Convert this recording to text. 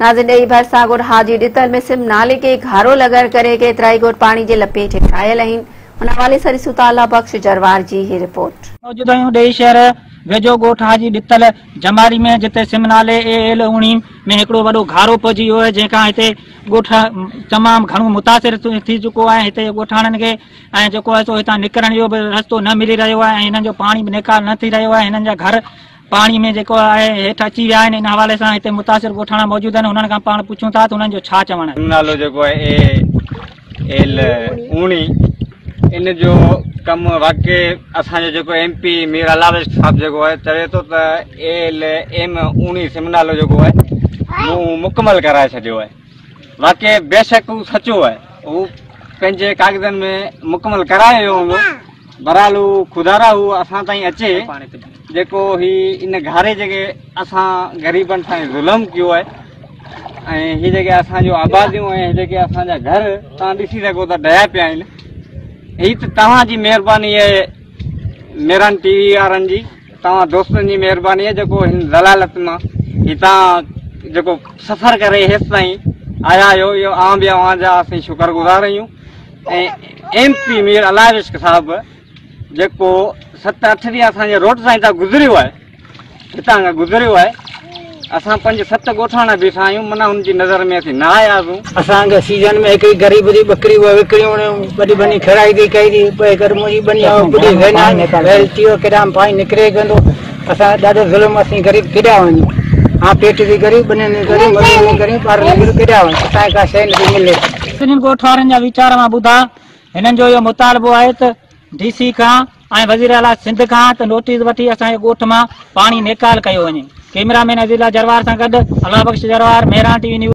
नाज़िर ॾेई भरिसां ॻोठ हाजी ॾितल में सिंध नाले के घारो लगड़ करे केतिराई ॻोठ पाणी जे लपेट हेठि आयल आहिनि। उन हवाले सां ॾिसूं था अला बख्श जरवार जी ही रिपोर्ट। मौजूद आहियूं ॾेई शहर वेझो ॻोठ हाजी ॾितल जमारी में, जिते सिंध नाले एल 19 में हिकिड़ो वॾो घारो पहुची वियो आहे, जंहिंखां हिते ॻोठ तमामु घणो मुतासिर थी चुको आहे। हिते ॻोठाणनि खे ऐं जेको आहे सो हितां निकिरण जो बि रस्तो न मिली रहियो आहे ऐं हिननि जो पाणी बि निकाल न थी रहियो आहे। हिननि जा घर पाणी में जेको आहे हेठि अची विया आहिनि। इन हवाले सां हिते मुतासिर ॻोठाणा मौजूद आहिनि। हुननि खां पाण पुछूं था त हुननि जो छा चवणु आहे। नालो जेको आहे एल 19 इन जो कमु वाक़ई असांजो जेको MP मीर अलावेश साहब जेको आहे चवे थो त एल M 19 सिम नालो जेको आहे उहो मुकमल कराए छॾियो आहे। वाक़ई बेशक हू सचो आहे, हू पंहिंजे कागज़नि में मुकमल कराए वियो हूंदो। बहरहाल हू खुदारा हू असां ताईं अचे जेको ही इन घारे जेके असां ग़रीबनि सां ज़ुल्म कयो आहे ऐं हीअ जेके असांजो आबादियूं ऐं जेके असांजा घर तव्हां ॾिसी सघो था ढहिया पिया आहिनि। ही त तव्हांजी महिरबानी आहे, मेरन TV वारनि जी, तव्हां दोस्तनि जी महिरबानी आहे जेको हिन ज़लालत मां हितां जेको सफ़र करे हेसि ताईं आया आहियो। इहो आउं बि अव्हांजा असीं शुक्रगुज़ार आहियूं। ऐं MP मीर अलावेश साहब जेको 7-8 ॾींहं असांजे रोड सां हितां गुज़रियो आहे, हितां खां गुज़रियो आहे। असां 5-7 ॻोठाणा बीठा आहियूं, माना हुनजी नज़र में असीं न आयासीं। असांखे सीज़न में हिकिड़ी ग़रीब जी ॿकरी विकिणियूं, वॾी बनी खराई थी कई थी, पोइ गर्म जी बनी केॾां पाणी निकिरे वेंदो। असां ॾाढो ज़ुल्म, असीं ग़रीब केॾा वञूं। हा पेट बि ग़रीब, बनी ग़रीब, मरी ग़रीब, ॿार केॾा वञूं, असांखे का शइ नथी मिले। सिंध ॻोठ वारनि जा वीचार मां ॿुधा। हिननि जो इहो मुतालबो आहे त DC खां ऐं वज़ीर आला सिंध खां त नोटिस वठी असांजे ॻोठ मां पाणी निकाल कयो वञे। कैमरामैन अज़ीला जरवार सां गॾु अला बख्श जरवार, मेहरान TV न्यूज़।